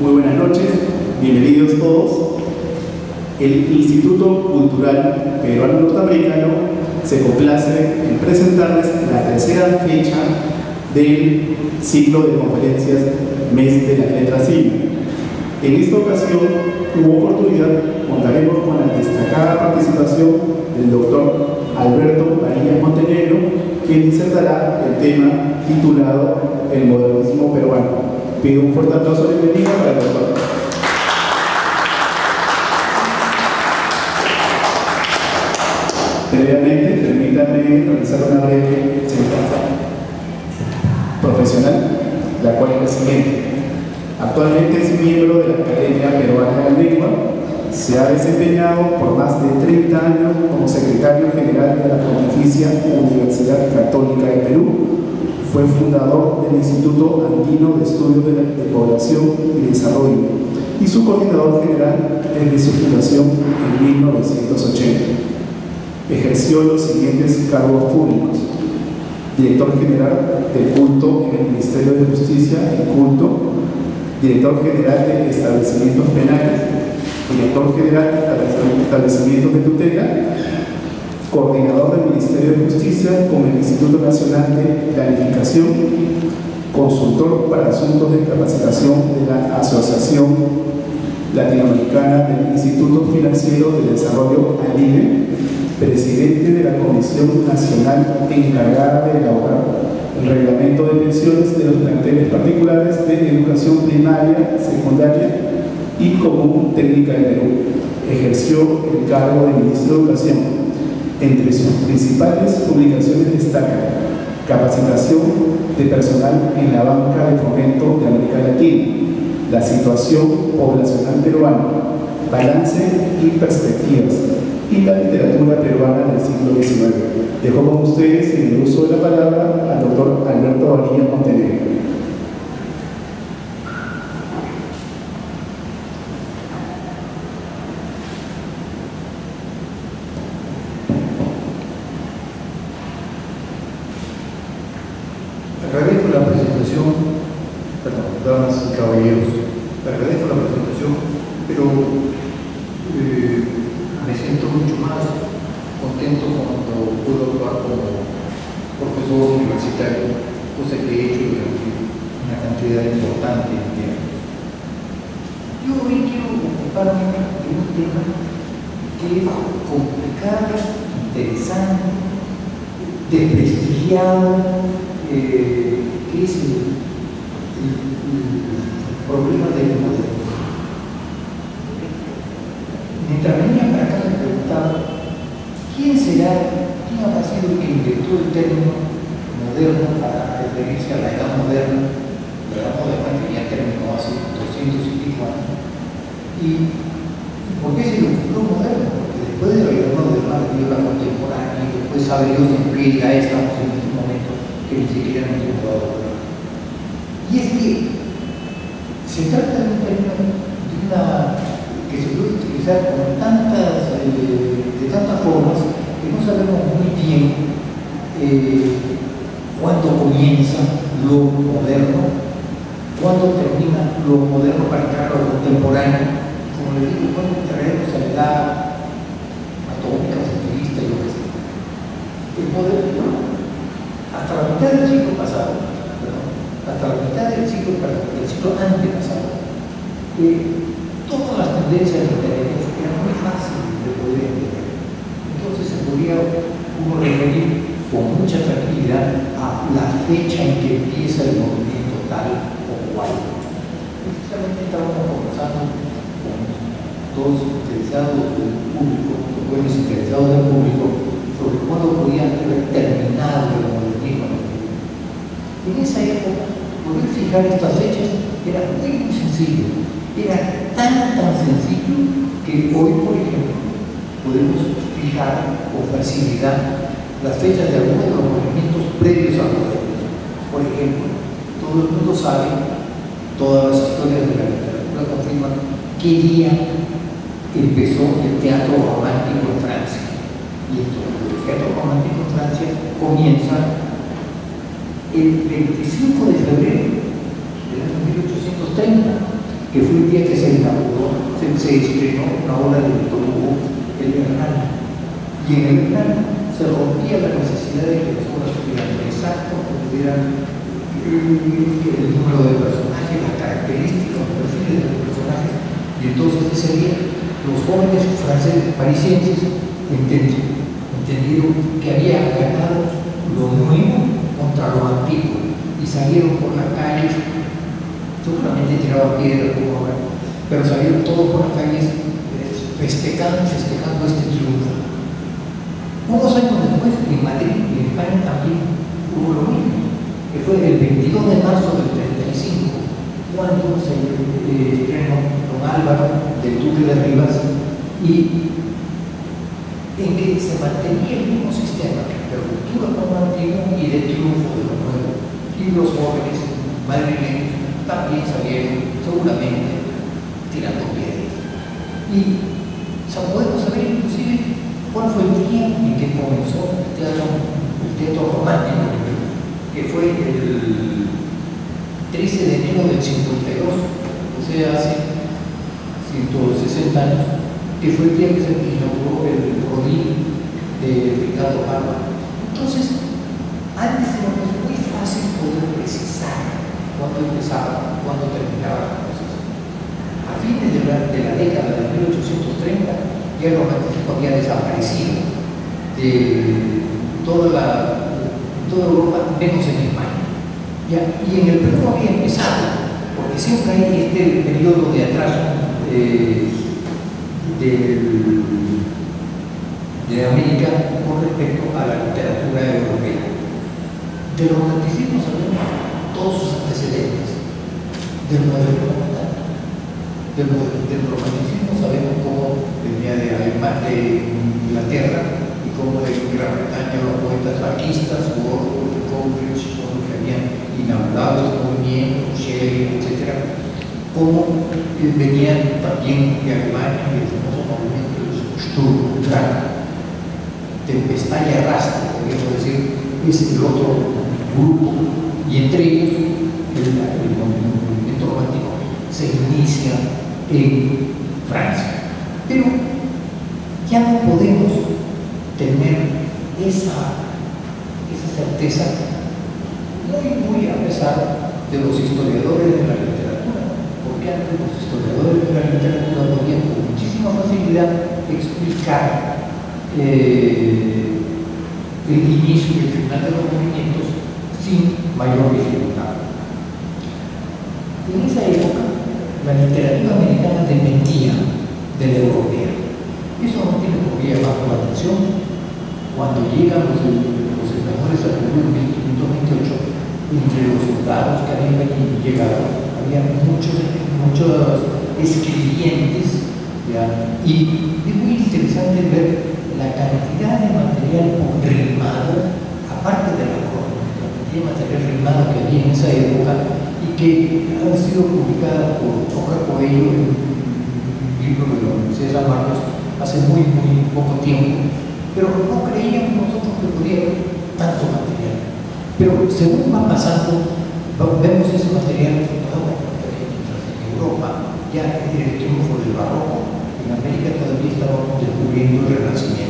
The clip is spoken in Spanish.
Muy buenas noches, bienvenidos todos. El Instituto Cultural Peruano Norteamericano se complace en presentarles la tercera fecha del ciclo de conferencias Mes de las Letras Signo. En esta ocasión, hubo oportunidad, contaremos con la destacada participación del doctor Alberto Varillas Montenegro, quien disertará el tema titulado El modernismo peruano. Pido un fuerte aplauso de bienvenida para el doctor. Previamente, permítanme realizar una breve semblanza profesional, la cual es la siguiente. Actualmente es miembro de la Academia Peruana de la Lengua. Se ha desempeñado por más de 30 años como secretario general de la Pontificia Universidad Católica de Perú. Fue fundador del Instituto Andino de Estudios de Población y Desarrollo y su coordinador general desde su fundación en 1980. Ejerció los siguientes cargos públicos: director general del culto en el Ministerio de Justicia y Culto, director general de establecimientos penales, director general de establecimientos de tutela, coordinador del Ministerio de Justicia con el Instituto Nacional de Planificación, consultor para asuntos de capacitación de la Asociación Latinoamericana del Instituto Financiero de Desarrollo ALIDE, presidente de la Comisión Nacional encargada de elaborar el reglamento de pensiones de los planteles particulares de educación primaria, secundaria y común técnica de Perú. Ejerció el cargo de ministro de Educación. Entre sus principales publicaciones destacan capacitación de personal en la banca de fomento de América Latina, la situación poblacional peruana, balance y perspectivas, y la literatura peruana del siglo XIX. Dejo con ustedes en el uso de la palabra al doctor Alberto Varillas Montenegro. Agradezco la presentación, damas y caballeros, agradezco la presentación, pero me siento mucho más contento cuando puedo actuar como profesor universitario, cosa que he hecho durante una cantidad importante de tiempo. Yo hoy quiero ocuparme de un tema que es complicado, interesante, desprestigiado, que es el problema del modernismo. Mientras venía para acá me preguntaba quién habrá sido el que inventó el término moderno para referirse a la edad moderna que ya terminó hace 200 y pico años. ¿Y por qué se le ocurrió moderno? Porque después de la edad moderna ha venido la contemporánea y después sabe Dios en qué ya estamos en este momento que ni siquiera nos hemos dado cuenta. Y es que se trata de un término que se puede utilizar de tantas formas que no sabemos muy bien cuándo comienza lo moderno, cuándo termina lo moderno para entrar a lo contemporáneo. Como les digo, cuando entraremos a la edad atómica, futurista y lo que sea. El moderno, hasta la mitad del siglo pasado, hasta la mitad del siglo antepasado, todas las tendencias que tenemos eran muy fáciles de poder entender. Entonces se podía uno referir con mucha tranquilidad a la fecha en que empieza el movimiento tal o cual. Precisamente estábamos conversando con dos interesados del público, buenos interesados del público, sobre cuándo podían haber terminado el modernismo. En esa época, poder fijar estas fechas era muy sencillo. Era tan sencillo que hoy, por ejemplo, podemos fijar con facilidad las fechas de algunos de los movimientos previos al modernismo. Por ejemplo, todo el mundo sabe, todas las historias de la literatura confirman qué día empezó el teatro romántico en Francia. Y el teatro romántico en Francia comienza el 25 de febrero del año 1830. que fue el día que se inauguró, se estrenó una obra de Víctor Hugo, El Hernán. Y en El Hernán se rompía la necesidad de que las obras tuvieran exacto, que tuvieran el número de personajes, las características, los perfiles de los personajes. Y entonces ese día los jóvenes franceses parisienses entendieron que había ganado lo nuevo contra lo antiguo y salieron por las calles, seguramente tiraban piedras como ahora, pero salieron todos por las calles festejando este triunfo. Unos años después, en Madrid y en España también hubo lo mismo, que fue el 22 de marzo del 35, cuando se estrenó Don Álvaro del Duque de Rivas, y en que se mantenía el mismo sistema de ruptura con lo antiguo y de triunfo de lo nuevo. Y los jóvenes madrileños también salieron, seguramente, tirando piedras. Y podemos saber inclusive cuál fue el día en que comenzó el teatro romántico, que fue el 13 de enero del 52, o sea, hace 160 años, que fue el día que se inauguró el Rodín de Ricardo Palma. Entonces, antes era muy fácil poder precisar cuándo empezaba, cuándo terminaba las cosas. A fines de la década de 1830, ya el romanticismo había desaparecido de toda Europa, menos en España. Ya, y en el Perú había empezado, porque siempre hay este periodo de atraso de América con respecto a la literatura europea. Del romanticismo sabemos todos sus antecedentes, del moderno tanto. Del romanticismo sabemos cómo venía de Inglaterra y cómo de Gran Bretaña los poetas arquistas, Wordsworth, Coleridge, todos los que habían inaugurado este movimiento, Shelley, etc. Cómo venían también de Alemania y el famoso movimiento de Sturm und Drang, tempestad y arrastre, podríamos decir, es el otro grupo, y entre ellos el movimiento romántico se inicia en Francia. Pero ya no podemos tener esa certeza, muy a pesar de los historiadores de la literatura, porque antes los historiadores de la literatura podían con muchísima facilidad explicar el inicio y el final de los movimientos sin mayor dificultad. En esa época, la literatura americana dependía de la europea. Eso no tiene por qué llamar la atención. Cuando llegan los españoles al Perú en 1528, entre los soldados que habían llegado, había muchos escribientes, ¿ya? Y es muy interesante ver la cantidad de material rimado, aparte de la cantidad de material rimado que había en esa época y que han sido publicadas por Jorge Coello en un libro de la Universidad de San Marcos hace muy poco tiempo, pero no creíamos nosotros que pudiera haber tanto material. Pero según va pasando, vemos ese material mientras en Europa ya el triunfo del barroco, en América todavía estábamos descubriendo el Renacimiento.